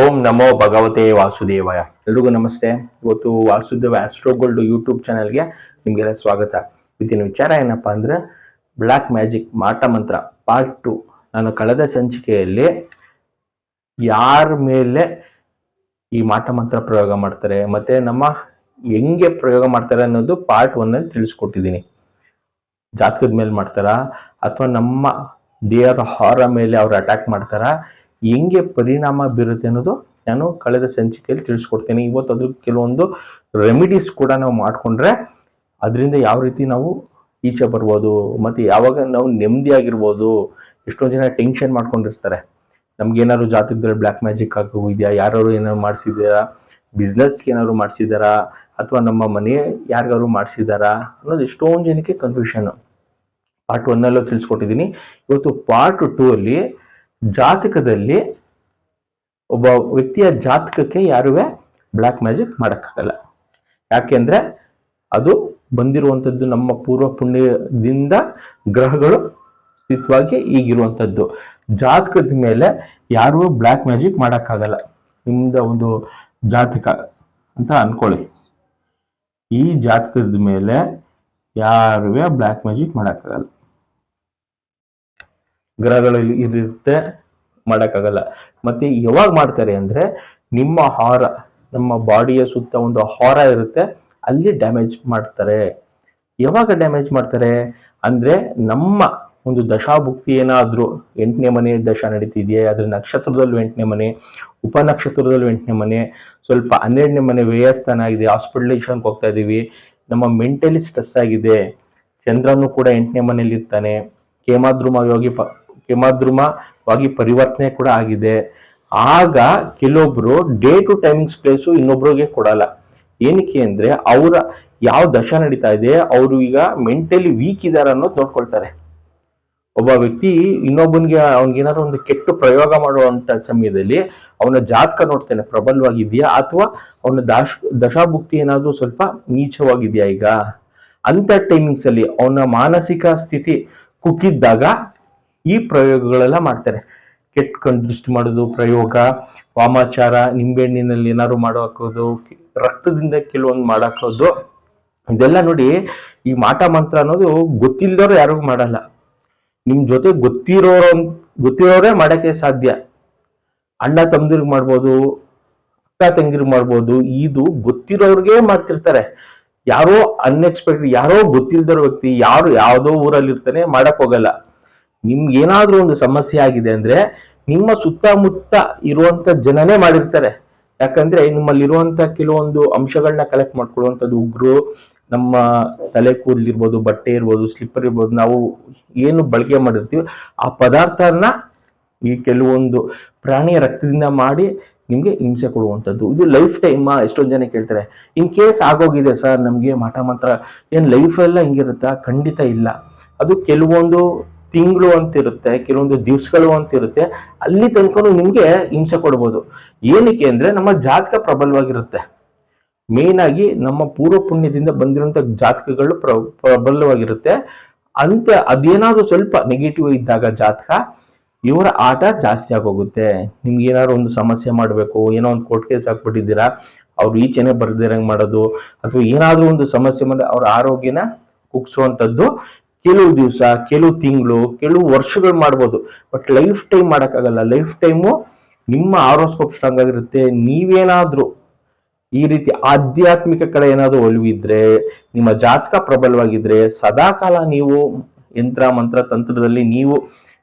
ಓಂ ನಮೋ ಭಗವತೆ ವಾಸುದೇವಾಯ. ಎಲ್ರಿಗೂ ನಮಸ್ತೆ. ಇವತ್ತು ವಾಸುದೇವ ಆಸ್ಟ್ರೋಗೋಲ್ಡ್ ಯೂಟ್ಯೂಬ್ ಚಾನಲ್ಗೆ ನಿಮಗೆಲ್ಲ ಸ್ವಾಗತ. ಇವತ್ತಿನ ವಿಚಾರ ಏನಪ್ಪಾ ಅಂದ್ರೆ ಬ್ಲ್ಯಾಕ್ ಮ್ಯಾಜಿಕ್ ಮಾಟ ಮಂತ್ರ ಪಾರ್ಟ್ 2. ನಾನು ಕಳೆದ ಸಂಚಿಕೆಯಲ್ಲಿ ಯಾರ ಮೇಲೆ ಈ ಮಾಟ ಮಂತ್ರ ಪ್ರಯೋಗ ಮಾಡ್ತಾರೆ ಮತ್ತೆ ನಮ್ಮ ಹೆಂಗೆ ಪ್ರಯೋಗ ಮಾಡ್ತಾರೆ ಅನ್ನೋದು ಪಾರ್ಟ್ 1 ಅಲ್ಲಿ ತಿಳಿಸ್ಕೊಟ್ಟಿದ್ದೀನಿ. ಜಾತಕದ ಮೇಲೆ ಮಾಡ್ತಾರಾ ಅಥವಾ ನಮ್ಮ ದೇಹದ ಹಾರ ಮೇಲೆ ಅವ್ರು ಅಟ್ಯಾಕ್ ಮಾಡ್ತಾರಾ, ಹೆಂಗೆ ಪರಿಣಾಮ ಬೀರುತ್ತೆ ಅನ್ನೋದು ನಾನು ಕಳೆದ ಸಂಚಿಕೆಯಲ್ಲಿ ತಿಳಿಸ್ಕೊಡ್ತೇನೆ. ಇವತ್ತು ಅದ್ರ ಕೆಲವೊಂದು ರೆಮಿಡೀಸ್ ಕೂಡ ನಾವು ಮಾಡ್ಕೊಂಡ್ರೆ ಅದರಿಂದ ಯಾವ ರೀತಿ ನಾವು ಈಚೆ ಬರ್ಬೋದು, ಮತ್ತೆ ಯಾವಾಗ ನಾವು ನೆಮ್ಮದಿಯಾಗಿರ್ಬೋದು. ಎಷ್ಟೊಂದು ಜನ ಟೆನ್ಷನ್ ಮಾಡ್ಕೊಂಡಿರ್ತಾರೆ, ನಮ್ಗೇನಾದ್ರು ಜಾತಕದಲ್ಲಿ ಬ್ಲ್ಯಾಕ್ ಮ್ಯಾಜಿಕ್ ಆಗೋಗಿದೆಯಾ, ಯಾರು ಏನಾದ್ರು ಮಾಡಿಸಿದಾರಾ, ಬಿಸ್ನೆಸ್ಗೆ ಏನಾದ್ರು ಮಾಡಿಸಿದಾರಾ, ಅಥವಾ ನಮ್ಮ ಮನೆ ಯಾರಿಗಾದ್ರು ಮಾಡಿಸಿದಾರಾ ಅನ್ನೋದು ಎಷ್ಟೊಂದು ಜನಕ್ಕೆ ಕನ್ಫ್ಯೂಷನ್. ಪಾರ್ಟ್ 1 ಅಲ್ಲೂ ತಿಳಿಸ್ಕೊಟ್ಟಿದ್ದೀನಿ. ಇವತ್ತು ಪಾರ್ಟ್ 2 ಅಲ್ಲಿ ಜಾತಕದಲ್ಲಿ ಒಬ್ಬ ವ್ಯಕ್ತಿಯ ಜಾತಕಕ್ಕೆ ಯಾರುವೆ ಬ್ಲ್ಯಾಕ್ ಮ್ಯಾಜಿಕ್ ಮಾಡೋಕ್ಕಾಗಲ್ಲ. ಯಾಕೆಂದ್ರೆ ಅದು ಬಂದಿರುವಂಥದ್ದು ನಮ್ಮ ಪೂರ್ವ ಪುಣ್ಯದಿಂದ ಗ್ರಹಗಳು ಸ್ಥಿತವಾಗಿ ಈಗಿರುವಂಥದ್ದು. ಜಾತಕದ ಮೇಲೆ ಯಾರು ಬ್ಲ್ಯಾಕ್ ಮ್ಯಾಜಿಕ್ ಮಾಡೋಕ್ಕಾಗಲ್ಲ. ನಿಮ್ದ ಒಂದು ಜಾತಕ ಅಂತ ಅನ್ಕೊಳ್ಳಿ, ಈ ಜಾತಕದ ಮೇಲೆ ಯಾರುವೆ ಬ್ಲ್ಯಾಕ್ ಮ್ಯಾಜಿಕ್ ಮಾಡೋಕ್ಕಾಗಲ್ಲ. ಗ್ರಹಗಳಲ್ಲಿ ಇರುತ್ತೆ, ಮಾಡೋಕ್ಕಾಗಲ್ಲ. ಮತ್ತೆ ಯಾವಾಗ ಮಾಡ್ತಾರೆ ಅಂದ್ರೆ ನಿಮ್ಮ ಹಾರ, ನಮ್ಮ ಬಾಡಿಯ ಸುತ್ತ ಒಂದು ಹಾರ ಇರುತ್ತೆ, ಅಲ್ಲಿ ಡ್ಯಾಮೇಜ್ ಮಾಡ್ತಾರೆ. ಯಾವಾಗ ಡ್ಯಾಮೇಜ್ ಮಾಡ್ತಾರೆ ಅಂದ್ರೆ ನಮ್ಮ ಒಂದು ದಶಾಭುಕ್ತಿ ಏನಾದ್ರೂ 8ನೇ ಮನೆ ದಶಾ ನಡೀತಿದೆಯೇ, ಅದ್ರ ನಕ್ಷತ್ರದಲ್ಲಿ 8ನೇ ಮನೆ, ಉಪನಕ್ಷತ್ರದಲ್ಲಿ 8ನೇ ಮನೆ, ಸ್ವಲ್ಪ 12ನೇ ಮನೆ ವ್ಯಯಸ್ಥಾನ ಆಗಿದೆ, ಹಾಸ್ಪಿಟಲೈಸೇಷನ್ಗೆ ಹೋಗ್ತಾ ಇದೀವಿ, ನಮ್ಮ ಮೆಂಟಲಿ ಸ್ಟ್ರೆಸ್ ಆಗಿದೆ, ಚಂದ್ರನು ಕೂಡ 8ನೇ ಮನೆಯಲ್ಲಿ ಇರ್ತಾನೆ, ಕೇಮಾದ್ರುಮವಾಗಿ ಪರಿವರ್ತನೆ ಕೂಡ ಆಗಿದೆ. ಆಗ ಕೆಲವೊಬ್ರು ಡೇ ಟು ಟೈಮಿಂಗ್ಸ್ ಪ್ಲೇಸು ಇನ್ನೊಬ್ರಿಗೆ ಕೊಡಲ್ಲ. ಏನಕ್ಕೆ ಅಂದ್ರೆ ಅವರ ಯಾವ ದಶಾ ನಡೀತಾ ಇದೆ, ಅವರು ಈಗ ಮೆಂಟಲಿ ವೀಕ್ ಇದಾರ ಅನ್ನೋದು ನೋಡ್ಕೊಳ್ತಾರೆ. ಒಬ್ಬ ವ್ಯಕ್ತಿ ಇನ್ನೊಬ್ಬನಿಗೆ ಅವ್ನಿಗೇನಾದ್ರು ಒಂದು ಕೆಟ್ಟ ಪ್ರಯೋಗ ಮಾಡುವಂತ ಸಮಯದಲ್ಲಿ ಅವನ ಜಾತಕ ನೋಡ್ತಾನೆ, ಪ್ರಬಲವಾಗಿದೆಯಾ ಅಥವಾ ಅವನ ದಶಾಭುಕ್ತಿ ಏನಾದ್ರೂ ಸ್ವಲ್ಪ ನೀಚವಾಗಿದೆಯಾ. ಈಗ ಅಂತ ಟೈಮಿಂಗ್ಸ್ ಅಲ್ಲಿ ಅವನ ಮಾನಸಿಕ ಸ್ಥಿತಿ ಕುಗ್ಗಿದ್ದಾಗ ಈ ಪ್ರಯೋಗಗಳೆಲ್ಲ ಮಾಡ್ತಾರೆ. ಕೆಟ್ಟ ಕಣ್ ದೃಷ್ಟಿ ಮಾಡೋದು ಪ್ರಯೋಗ, ವಾಮಾಚಾರ, ನಿಂಬೆಹಣ್ಣಿನಲ್ಲಿ ಏನಾದ್ರು ಮಾಡಾಕೋದು, ರಕ್ತದಿಂದ ಕೆಲವೊಂದು ಮಾಡಾಕೋದು, ಇದೆಲ್ಲ ನೋಡಿ. ಈ ಮಾಟ ಮಂತ್ರ ಅನ್ನೋದು ಗೊತ್ತಿಲ್ಲದವ್ರು ಯಾರಿಗೂ ಮಾಡಲ್ಲ. ನಿಮ್ ಜೊತೆ ಗೊತ್ತಿರೋರೇ ಮಾಡಕ್ಕೆ ಸಾಧ್ಯ. ಅಣ್ಣ ತಮ್ಮದಿರ್ಗ್ ಮಾಡ್ಬೋದು, ಅಕ್ಕ ತಂಗಿರ್ಗ್ ಮಾಡ್ಬೋದು, ಇದು ಗೊತ್ತಿರೋರ್ಗೆ ಮಾಡ್ತಿರ್ತಾರೆ. ಯಾರೋ ಅನ್ಎಕ್ಸ್ಪೆಕ್ಟೆಡ್, ಯಾರೋ ಗೊತ್ತಿಲ್ದಿರೋ ವ್ಯಕ್ತಿ, ಯಾರು ಯಾವ್ದೋ ಊರಲ್ಲಿ ಇರ್ತಾನೆ, ಮಾಡಕ್ ಹೋಗಲ್ಲ. ನಿಮ್ಗೆ ಏನಾದ್ರೂ ಒಂದು ಸಮಸ್ಯೆ ಆಗಿದೆ ಅಂದ್ರೆ ನಿಮ್ಮ ಸುತ್ತಮುತ್ತ ಇರುವಂತ ಜನನೇ ಮಾಡಿರ್ತಾರೆ. ಯಾಕಂದ್ರೆ ನಿಮ್ಮಲ್ಲಿ ಇರುವಂತ ಕೆಲವೊಂದು ಅಂಶಗಳನ್ನ ಕಲೆಕ್ಟ್ ಮಾಡ್ಕೊಳ್ಳುವಂಥದ್ದು ಉಗ್ರು, ನಮ್ಮ ತಲೆ ಕೂದಲಿರ್ಬೋದು, ಬಟ್ಟೆ ಇರ್ಬೋದು, ಸ್ಲಿಪ್ಪರ್ ಇರ್ಬೋದು, ನಾವು ಏನು ಬಳಕೆ ಮಾಡಿರ್ತೀವಿ ಆ ಪದಾರ್ಥನ ಈ ಕೆಲವೊಂದು ಪ್ರಾಣಿಯ ರಕ್ತದಿಂದ ಮಾಡಿ ನಿಮ್ಗೆ ಹಿಂಸೆ ಕೊಡುವಂಥದ್ದು. ಇದು ಲೈಫ್ ಟೈಮ್. ಎಷ್ಟೊಂದು ಜನ ಕೇಳ್ತಾರೆ, ಇನ್ ಕೇಸ್ ಆಗೋಗಿದೆ ಸರ್ ನಮ್ಗೆ ಮಾಟ ಮಂತ್ರ, ಏನ್ ಲೈಫ್ ಎಲ್ಲ ಹಿಂಗಿರುತ್ತಾ? ಖಂಡಿತ ಇಲ್ಲ. ಅದು ಕೆಲವೊಂದು ತಿಂಗಳು ಅಂತ ಇರುತ್ತೆ, ಕೆಲವೊಂದು ದಿವಸಗಳು ಅಂತ ಇರುತ್ತೆ, ಅಲ್ಲಿ ತನಕ ನಿಮ್ಗೆ ಹಿಂಸೆ ಕೊಡ್ಬೋದು. ಏನಕ್ಕೆ ಅಂದ್ರೆ ನಮ್ಮ ಜಾತಕ ಪ್ರಬಲವಾಗಿರುತ್ತೆ. ಮೇನ್ ಆಗಿ ನಮ್ಮ ಪೂರ್ವ ಪುಣ್ಯದಿಂದ ಬಂದಿರುವಂತ ಜಾತಕಗಳು ಪ್ರಬಲವಾಗಿರುತ್ತೆ. ಅಂತ ಅದೇನಾದ್ರೂ ಸ್ವಲ್ಪ ನೆಗೆಟಿವ್ ಇದ್ದಾಗ ಜಾತಕ, ಇವರ ಆಟ ಜಾಸ್ತಿ ಆಗೋಗುತ್ತೆ. ನಿಮ್ಗೆ ಏನಾದ್ರು ಒಂದು ಸಮಸ್ಯೆ ಮಾಡಬೇಕು, ಏನೋ ಒಂದು ಕೋರ್ಟ್ ಕೇಸ್ ಹಾಕ್ಬಿಟ್ಟಿದ್ದೀರಾ, ಅವ್ರು ಈಚೆನೆ ಬರ್ದಿರಂಗ್ ಮಾಡೋದು, ಅಥವಾ ಏನಾದ್ರೂ ಒಂದು ಸಮಸ್ಯೆ ಬಂದ್ರೆ ಅವ್ರ ಆರೋಗ್ಯನ ಕುಗ್ಸುವಂಥದ್ದು ಕೆಲವು ದಿವಸ, ಕೆಲವು ತಿಂಗಳು, ಕೆಲವು ವರ್ಷಗಳು ಮಾಡ್ಬೋದು. ಬಟ್ ಲೈಫ್ ಟೈಮ್ ಮಾಡೋಕ್ಕಾಗಲ್ಲ. ಲೈಫ್ ಟೈಮು ನಿಮ್ಮ ಆರೋಸ್ಕೋಪ್ ಸ್ಟ್ರಾಂಗ್ ಆಗಿರುತ್ತೆ. ನೀವೇನಾದ್ರೂ ಈ ರೀತಿ ಆಧ್ಯಾತ್ಮಿಕ ಕಡೆ ಏನಾದ್ರು ಒಲವಿದ್ರೆ, ನಿಮ್ಮ ಜಾತಕ ಪ್ರಬಲವಾಗಿದ್ರೆ, ಸದಾಕಾಲ ನೀವು ಯಂತ್ರ ಮಂತ್ರ ತಂತ್ರದಲ್ಲಿ ನೀವು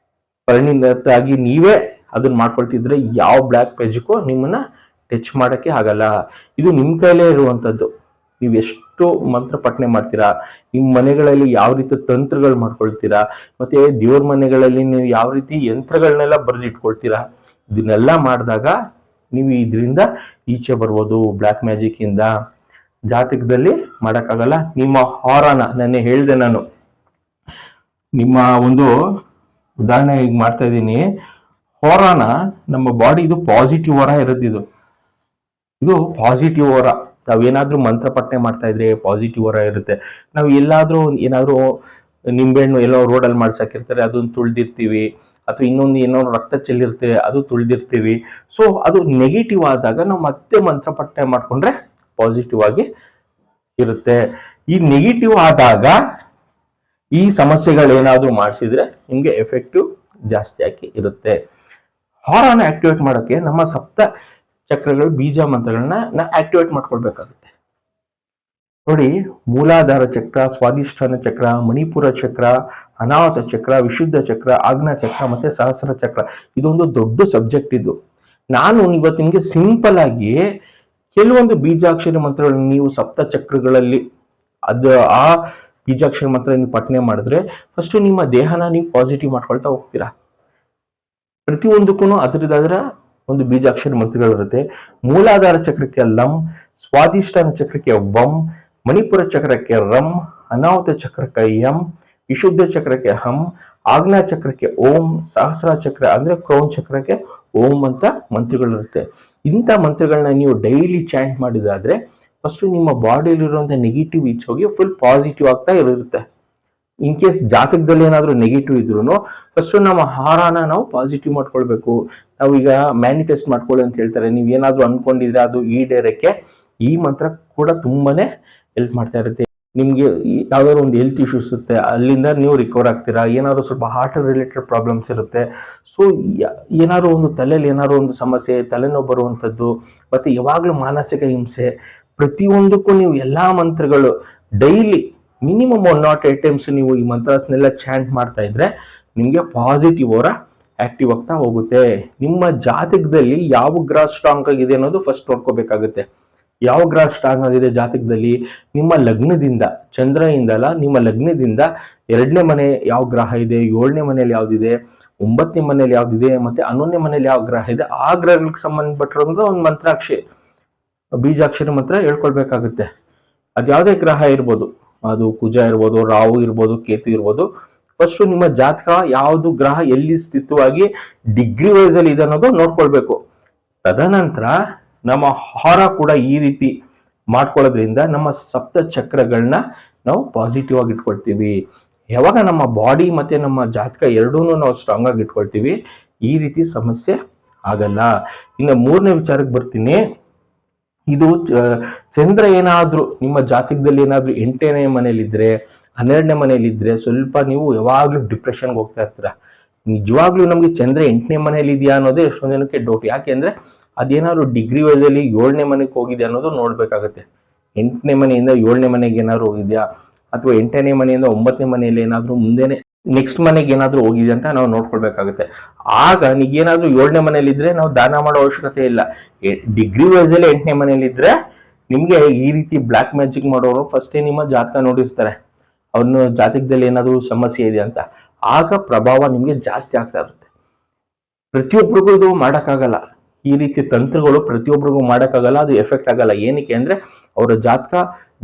ಪರಿಣಿತಾಗಿ ನೀವೇ ಅದನ್ನ ಮಾಡ್ಕೊಳ್ತಿದ್ರೆ ಯಾವ ಬ್ಲ್ಯಾಕ್ ಪೇಜ್ಗೂ ನಿಮ್ಮನ್ನ ಟಚ್ ಮಾಡಕ್ಕೆ ಆಗಲ್ಲ. ಇದು ನಿಮ್ ಕೈಲೇ ಇರುವಂತದ್ದು. ನೀವು ಎಷ್ಟು ಮಂತ್ರ ಪಠನೆ ಮಾಡ್ತೀರಾ, ನಿಮ್ಮ ಮನೆಗಳಲ್ಲಿ ಯಾವ ರೀತಿ ತಂತ್ರಗಳು ಮಾಡ್ಕೊಳ್ತೀರಾ, ಮತ್ತೆ ದೇವ್ರ ಮನೆಗಳಲ್ಲಿ ನೀವು ಯಾವ ರೀತಿ ಯಂತ್ರಗಳನ್ನೆಲ್ಲ ಬರೆದಿಟ್ಕೊಳ್ತೀರಾ, ಇದನ್ನೆಲ್ಲ ಮಾಡಿದಾಗ ನೀವು ಇದರಿಂದ ಈಚೆ ಬರ್ಬೋದು ಬ್ಲ್ಯಾಕ್ ಮ್ಯಾಜಿಕ್ ಇಂದ. ಜಾತಕದಲ್ಲಿ ಮಾಡಕ್ಕಾಗಲ್ಲ. ನಿಮ್ಮ ಹಾರನ ನೆನ್ನೆ ಹೇಳ್ದೆ ನಾನು, ನಿಮ್ಮ ಒಂದು ಉದಾಹರಣೆ ಈಗ ಮಾಡ್ತಾ ಇದ್ದೀನಿ. ಹೊರನ ನಮ್ಮ ಬಾಡಿ ಇದು ಪಾಸಿಟಿವ್ ಹೊರ ಇರುತ್ತೆ. ಇದು ಪಾಸಿಟಿವ್ ಹೊರ. ನಾವೇನಾದ್ರೂ ಮಂತ್ರ ಪಠನೆ ಮಾಡ್ತಾ ಇದ್ರೆ ಪಾಸಿಟಿವ್ ಹೊರ ಇರುತ್ತೆ. ನಾವು ಎಲ್ಲಾದ್ರೂ ಏನಾದ್ರೂ ನಿಂಬೆಹಣ್ಣು ಎಲ್ಲೋ ರೋಡಲ್ಲಿ ಮಾಡ್ಸಾಕಿರ್ತಾರೆ, ಅದನ್ನ ತುಳ್ದಿರ್ತೀವಿ, ಅಥವಾ ಇನ್ನೊಂದು ಏನೋ ರಕ್ತ ಚೆಲ್ಲಿರ್ತೇವೆ ಅದು ತುಳಿದಿರ್ತೀವಿ. ಸೊ ಅದು ನೆಗೆಟಿವ್ ಆದಾಗ ನಾವು ಮತ್ತೆ ಮಂತ್ರ ಪಠನೆ ಮಾಡ್ಕೊಂಡ್ರೆ ಪಾಸಿಟಿವ್ ಆಗಿ ಇರುತ್ತೆ. ಈ ನೆಗೆಟಿವ್ ಆದಾಗ ಈ ಸಮಸ್ಯೆಗಳೇನಾದ್ರೂ ಮಾಡಿಸಿದ್ರೆ ನಿಮ್ಗೆ ಎಫೆಕ್ಟಿವ್ ಜಾಸ್ತಿ ಆಗಿ ಇರುತ್ತೆ. ಹಾರನ ಆಕ್ಟಿವೇಟ್ ಮಾಡೋಕ್ಕೆ ನಮ್ಮ ಸಪ್ತ ಚಕ್ರಗಳು ಬೀಜ ಮಂತ್ರಗಳನ್ನ ಆಕ್ಟಿವೇಟ್ ಮಾಡ್ಕೊಳ್ಬೇಕಾಗುತ್ತೆ. ನೋಡಿ, ಮೂಲಾಧಾರ ಚಕ್ರ, ಸ್ವಾಧಿಷ್ಠಾನ ಚಕ್ರ, ಮಣಿಪುರ ಚಕ್ರ, ಅನಾಹತ ಚಕ್ರ, ವಿಶುದ್ಧ ಚಕ್ರ, ಆಜ್ಞಾ ಚಕ್ರ ಮತ್ತೆ ಸಹಸ್ರ ಚಕ್ರ. ಇದೊಂದು ದೊಡ್ಡ ಸಬ್ಜೆಕ್ಟ್ ಇದು. ನಾನು ಇವತ್ತು ನಿಮಗೆ ಸಿಂಪಲ್ ಆಗಿ ಕೆಲವೊಂದು ಬೀಜಾಕ್ಷರಿ ಮಂತ್ರಗಳನ್ನು ನೀವು ಸಪ್ತ ಚಕ್ರಗಳಲ್ಲಿ ಆ ಬೀಜಾಕ್ಷರ ಮಂತ್ರ ನೀವು ಪಠನೆ ಮಾಡಿದ್ರೆ ಫಸ್ಟ್ ನಿಮ್ಮ ದೇಹನ ನೀವು ಪಾಸಿಟಿವ್ ಮಾಡ್ಕೊಳ್ತಾ ಹೋಗ್ತೀರಾ. ಪ್ರತಿಯೊಂದಕ್ಕೂ ಅದರದಾದ್ರ ಒಂದು ಬೀಜಾಕ್ಷರ ಮಂತ್ರಗಳಿರುತ್ತೆ. ಮೂಲಾಧಾರ ಚಕ್ರಕ್ಕೆ ಲಂ, ಸ್ವಾಧಿಷ್ಠಾನ ಚಕ್ರಕ್ಕೆ ವಂ, ಮಣಿಪುರ ಚಕ್ರಕ್ಕೆ ರಂ, ಅನಾಹುತ ಚಕ್ರಕ್ಕೆ ಯಂ, ವಿಶುದ್ಧ ಚಕ್ರಕ್ಕೆ ಹಂ, ಆಜ್ಞಾ ಚಕ್ರಕ್ಕೆ ಓಂ, ಸಹಸ್ರ ಚಕ್ರ ಅಂದ್ರೆ ಕ್ರೌನ್ ಚಕ್ರಕ್ಕೆ ಓಂ ಅಂತ ಮಂತ್ರಗಳಿರುತ್ತೆ. ಇಂಥ ಮಂತ್ರಗಳನ್ನ ನೀವು ಡೈಲಿ ಚಾಂಟ್ ಮಾಡಿದಾದ್ರೆ ಫಸ್ಟ್ ನಿಮ್ಮ ಬಾಡಿಯಲ್ಲಿರುವಂತಹ ನೆಗೆಟಿವ್ ಈಚ್ ಹೋಗಿ ಫುಲ್ ಪಾಸಿಟಿವ್ ಆಗ್ತಾ ಇರುತ್ತೆ. ಇನ್ ಕೇಸ್ ಜಾತಕದಲ್ಲಿ ಏನಾದ್ರೂ ನೆಗೆಟಿವ್ ಇದ್ರು ಫಸ್ಟ್ ನಮ್ಮ ಆಹಾರನ ನಾವು ಪಾಸಿಟಿವ್ ಮಾಡ್ಕೊಳ್ಬೇಕು. ನಾವು ಈಗ ಮ್ಯಾನಿಫೆಸ್ಟ್ ಮಾಡ್ಕೊಳ್ಳಿ ಅಂತ ಹೇಳ್ತಾರೆ. ನೀವು ಏನಾದ್ರೂ ಅನ್ಕೊಂಡಿದ್ರೆ ಅದು ಈಡೇರಕ್ಕೆ ಈ ಮಂತ್ರ ಕೂಡ ತುಂಬಾನೇ ಹೆಲ್ಪ್ ಮಾಡ್ತಾ ಇರುತ್ತೆ. ನಿಮ್ಗೆ ಯಾವ್ದಾದ್ರು ಒಂದು ಹೆಲ್ತ್ ಇಶ್ಯೂಸ್ ಇರುತ್ತೆ, ಅಲ್ಲಿಂದ ನೀವು ರಿಕವರ್ ಆಗ್ತೀರಾ. ಏನಾದ್ರು ಸ್ವಲ್ಪ ಹಾರ್ಟ್ ರಿಲೇಟೆಡ್ ಪ್ರಾಬ್ಲಮ್ಸ್ ಇರುತ್ತೆ. ಸೊ ಏನಾದ್ರು ಒಂದು ತಲೆಯಲ್ಲಿ ಏನಾದ್ರು ಒಂದು ಸಮಸ್ಯೆ, ತಲೆನೋವು ಬರುವಂಥದ್ದು, ಮತ್ತೆ ಯಾವಾಗ್ಲೂ ಮಾನಸಿಕ ಹಿಂಸೆ, ಪ್ರತಿಯೊಂದಕ್ಕೂ ನೀವು ಎಲ್ಲಾ ಮಂತ್ರಗಳು ಡೈಲಿ ಮಿನಿಮಮ್ 108 ಟೈಮ್ಸ್ ನೀವು ಈ ಮಂತ್ರನೆಲ್ಲ ಚಾಂಟ್ ಮಾಡ್ತಾ ಇದ್ರೆ ನಿಮ್ಗೆ ಪಾಸಿಟಿವ್ ಅವರ ಆಕ್ಟಿವ್ ಆಗ್ತಾ ಹೋಗುತ್ತೆ. ನಿಮ್ಮ ಜಾತಕದಲ್ಲಿ ಯಾವ ಗ್ರಹ ಸ್ಟ್ರಾಂಗ್ ಆಗಿದೆ ಅನ್ನೋದು ಫಸ್ಟ್ ನೋಡ್ಕೋಬೇಕಾಗುತ್ತೆ. ಯಾವ ಗ್ರಹ ಸ್ಟ್ರಾಂಗ್ ಆಗಿದೆ ಜಾತಕದಲ್ಲಿ? ನಿಮ್ಮ ಲಗ್ನದಿಂದ, ಚಂದ್ರನಿಂದ ಅಲ್ಲ, ನಿಮ್ಮ ಲಗ್ನದಿಂದ 2ನೇ ಮನೆ ಯಾವ ಗ್ರಹ ಇದೆ, 7ನೇ ಮನೆಯಲ್ಲಿ ಯಾವ್ದಿದೆ, 9ನೇ ಮನೆಯಲ್ಲಿ ಯಾವ್ದಿದೆ, ಮತ್ತೆ 11ನೇ ಮನೆಯಲ್ಲಿ ಯಾವ ಗ್ರಹ ಇದೆ, ಆ ಗ್ರಹಗಳಿಗೆ ಸಂಬಂಧಪಟ್ಟಿರೋದು ಒಂದು ಮಂತ್ರಾಕ್ಷಿ ಬೀಜಾಕ್ಷರಿ ಮಂತ್ರ ಹೇಳ್ಕೊಳ್ಬೇಕಾಗುತ್ತೆ. ಅದ್ಯಾವುದೇ ಗ್ರಹ ಇರ್ಬೋದು, ಅದು ಕುಜ ಇರ್ಬೋದು, ರಾಹು ಇರ್ಬೋದು, ಕೇತು ಇರ್ಬೋದು. ಫಸ್ಟ್ ನಿಮ್ಮ ಜಾತಕ ಯಾವುದು ಗ್ರಹ ಎಲ್ಲಿ ಸ್ಥಿತವಾಗಿ ಡಿಗ್ರಿ ವೈಸ್ ಅಲ್ಲಿ ಇದೆ ಅನ್ನೋದು ನೋಡ್ಕೊಳ್ಬೇಕು. ತದನಂತರ ನಮ್ಮ ಆಹಾರ ಕೂಡ ಈ ರೀತಿ ಮಾಡ್ಕೊಳ್ಳೋದ್ರಿಂದ ನಮ್ಮ ಸಪ್ತ ಚಕ್ರಗಳನ್ನ ನಾವು ಪಾಸಿಟಿವ್ ಆಗಿ ಇಟ್ಕೊಳ್ತೀವಿ. ಯಾವಾಗ ನಮ್ಮ ಬಾಡಿ ಮತ್ತೆ ನಮ್ಮ ಜಾತಕ ಎರಡೂ ನಾವು ಸ್ಟ್ರಾಂಗ್ ಆಗಿ ಇಟ್ಕೊಳ್ತೀವಿ, ಈ ರೀತಿ ಸಮಸ್ಯೆ ಆಗಲ್ಲ. ಇನ್ನು 3ನೇ ವಿಚಾರಕ್ಕೆ ಬರ್ತೀನಿ. ಇದು ಚಂದ್ರ ಏನಾದ್ರೂ ನಿಮ್ಮ ಜಾತಕದಲ್ಲಿ ಏನಾದ್ರೂ 8ನೇ ಮನೆಯಲ್ಲಿದ್ರೆ, 12ನೇ ಮನೆಯಲ್ಲಿದ್ರೆ ಸ್ವಲ್ಪ ನೀವು ಯಾವಾಗ್ಲೂ ಡಿಪ್ರೆಷನ್ಗೆ ಹೋಗ್ತಾ ಇರ್ತೀರಾ. ನಿಜವಾಗ್ಲೂ ನಮ್ಗೆ ಚಂದ್ರ 8ನೇ ಮನೆಯಲ್ಲಿ ಇದೆಯಾ ಅನ್ನೋದೇ ಎಷ್ಟೊಂದು ಜನಕ್ಕೆ ಡೌಟ್. ಯಾಕೆಂದ್ರೆ ಅದೇನಾದ್ರು ಡಿಗ್ರಿ ವೈಸ್ ಅಲ್ಲಿ 7ನೇ ಮನೆಗೆ ಹೋಗಿದೆ ಅನ್ನೋದು ನೋಡ್ಬೇಕಾಗತ್ತೆ. 8ನೇ ಮನೆಯಿಂದ 7ನೇ ಮನೆಗೆ ಏನಾದ್ರು ಹೋಗಿದ್ಯಾ, ಅಥವಾ 8ನೇ ಮನೆಯಿಂದ 9ನೇ ಮನೆಯಲ್ಲಿ ಏನಾದ್ರು ಮುಂದೆನೆ ನೆಕ್ಸ್ಟ್ ಮನೆಗೆ ಏನಾದ್ರು ಹೋಗಿದೆ ಅಂತ ನಾವು ನೋಡ್ಕೊಳ್ಬೇಕಾಗುತ್ತೆ. ಆಗ ನೀಗೇನಾದ್ರೂ 7ನೇ ಮನೇಲಿ ಇದ್ರೆ ನಾವು ದಾನ ಮಾಡೋ ಅವಶ್ಯಕತೆ ಇಲ್ಲ. ಡಿಗ್ರಿ ವೈಸ್ ಅಲ್ಲಿ 8ನೇ ಮನೇಲಿ ಇದ್ರೆ ನಿಮ್ಗೆ ಈ ರೀತಿ ಬ್ಲಾಕ್ ಮ್ಯಾಜಿಕ್ ಮಾಡೋರು ಫಸ್ಟೇ ನಿಮ್ಮ ಜಾತಕ ನೋಡಿರ್ತಾರೆ, ಅವ್ರನ್ನ ಜಾತಕದಲ್ಲಿ ಏನಾದ್ರು ಸಮಸ್ಯೆ ಇದೆ ಅಂತ. ಆಗ ಪ್ರಭಾವ ನಿಮ್ಗೆ ಜಾಸ್ತಿ ಆಗ್ತಾ ಇರುತ್ತೆ. ಪ್ರತಿಯೊಬ್ಬರಿಗೂ ಇದು ಮಾಡಕ್ಕಾಗಲ್ಲ. ಈ ರೀತಿ ತಂತ್ರಗಳು ಪ್ರತಿಯೊಬ್ಬರಿಗೂ ಮಾಡಕ್ಕಾಗಲ್ಲ, ಅದು ಎಫೆಕ್ಟ್ ಆಗಲ್ಲ. ಏನಕ್ಕೆ ಅಂದ್ರೆ ಅವರ ಜಾತಕ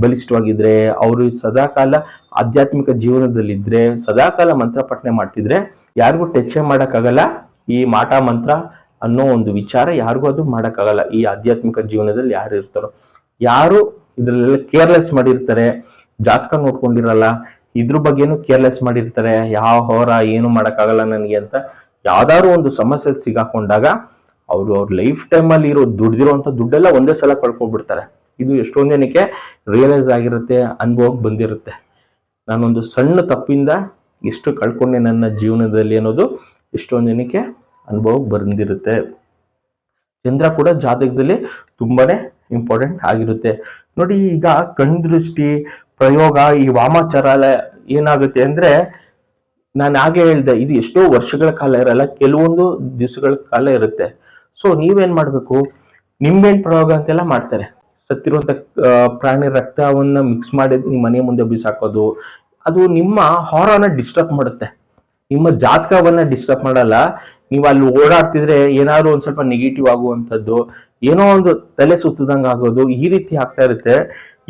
ಬಲಿಷ್ಠವಾಗಿದ್ರೆ, ಅವರು ಸದಾಕಾಲ ಆಧ್ಯಾತ್ಮಿಕ ಜೀವನದಲ್ಲಿದ್ರೆ, ಸದಾಕಾಲ ಮಂತ್ರ ಪಠನೆ ಮಾಡ್ತಿದ್ರೆ ಯಾರಿಗೂ ಟಚ್ ಮಾಡಕ್ಕಾಗಲ್ಲ. ಈ ಮಾಟ ಮಂತ್ರ ಅನ್ನೋ ಒಂದು ವಿಚಾರ ಯಾರಿಗೂ ಅದು ಮಾಡಕ್ಕಾಗಲ್ಲ. ಈ ಆಧ್ಯಾತ್ಮಿಕ ಜೀವನದಲ್ಲಿ ಯಾರು ಇರ್ತಾರೋ, ಯಾರು ಇದ್ರಲ್ಲೆಲ್ಲ ಕೇರ್ಲೆಸ್ ಮಾಡಿರ್ತಾರೆ, ಜಾತಕ ನೋಡ್ಕೊಂಡಿರಲ್ಲ, ಇದ್ರ ಬಗ್ಗೆನೂ ಕೇರ್ಲೆಸ್ ಮಾಡಿರ್ತಾರೆ, ಯಾವ ಹೋರ ಏನು ಮಾಡಕ್ಕಾಗಲ್ಲ ನನಗೆ ಅಂತ ಯಾವ್ದಾದ್ರು ಒಂದು ಸಮಸ್ಯೆ ಸಿಗಾಕೊಂಡಾಗ ಅವರು ಅವ್ರ ಲೈಫ್ ಟೈಮ್ ಅಲ್ಲಿ ದುಡ್ದಿರೋಂಥ ದುಡ್ಡೆಲ್ಲ ಒಂದೇ ಸಲ ಕಳ್ಕೊಬಿಡ್ತಾರೆ. ಇದು ಎಷ್ಟೊಂದು ಜನಕ್ಕೆ ರಿಯಲೈಸ್ ಆಗಿರುತ್ತೆ, ಅನುಭವಕ್ಕೆ ಬಂದಿರುತ್ತೆ. ನಾನೊಂದು ಸಣ್ಣ ತಪ್ಪಿಂದ ಎಷ್ಟು ಕಳ್ಕೊಂಡೆ ನನ್ನ ಜೀವನದಲ್ಲಿ ಅನ್ನೋದು ಎಷ್ಟೊಂದು ಜನಕ್ಕೆ ಅನುಭವಕ್ಕೆ ಬಂದಿರುತ್ತೆ. ಚಂದ್ರ ಕೂಡ ಜಾತಕದಲ್ಲಿ ತುಂಬಾನೇ ಇಂಪಾರ್ಟೆಂಟ್ ಆಗಿರುತ್ತೆ. ನೋಡಿ, ಈಗ ಕಣ್ದೃಷ್ಟಿ ಪ್ರಯೋಗ, ಈ ವಾಮಾಚಾರ ಏನಾಗುತ್ತೆ ಅಂದ್ರೆ, ನಾನು ಹಾಗೆ ಹೇಳ್ದೆ, ಇದು ಎಷ್ಟೋ ವರ್ಷಗಳ ಕಾಲ ಇರಲ್ಲ, ಕೆಲವೊಂದು ದಿವಸಗಳ ಕಾಲ ಇರುತ್ತೆ. ಸೊ ನೀವೇನ್ ಮಾಡ್ಬೇಕು, ನಿಂಬೆಹಣ್ಣು ಪ್ರಯೋಗ ಅಂತೆಲ್ಲ ಮಾಡ್ತಾರೆ. ಸತ್ತಿರುವಂತ ಪ್ರಾಣಿ ರಕ್ತವನ್ನ ಮಿಕ್ಸ್ ಮಾಡಿ ನಿಮ್ಮ ಮನೆ ಮುಂದೆ ಬಿಸಾಕೋದು, ಅದು ನಿಮ್ಮ ಹಾರನ ಡಿಸ್ಟರ್ಬ್ ಮಾಡುತ್ತೆ, ನಿಮ್ಮ ಜಾತಕವನ್ನ ಡಿಸ್ಟರ್ಬ್ ಮಾಡಲ್ಲ. ನೀವು ಅಲ್ಲಿ ಓಡಾಡ್ತಿದ್ರೆ ಏನಾದ್ರು ಒಂದ್ ಸ್ವಲ್ಪ ನೆಗೆಟಿವ್ ಆಗುವಂಥದ್ದು, ಏನೋ ಒಂದು ತಲೆ ಸುತ್ತದಂಗ ಆಗೋದು, ಈ ರೀತಿ ಆಗ್ತಾ ಇರುತ್ತೆ.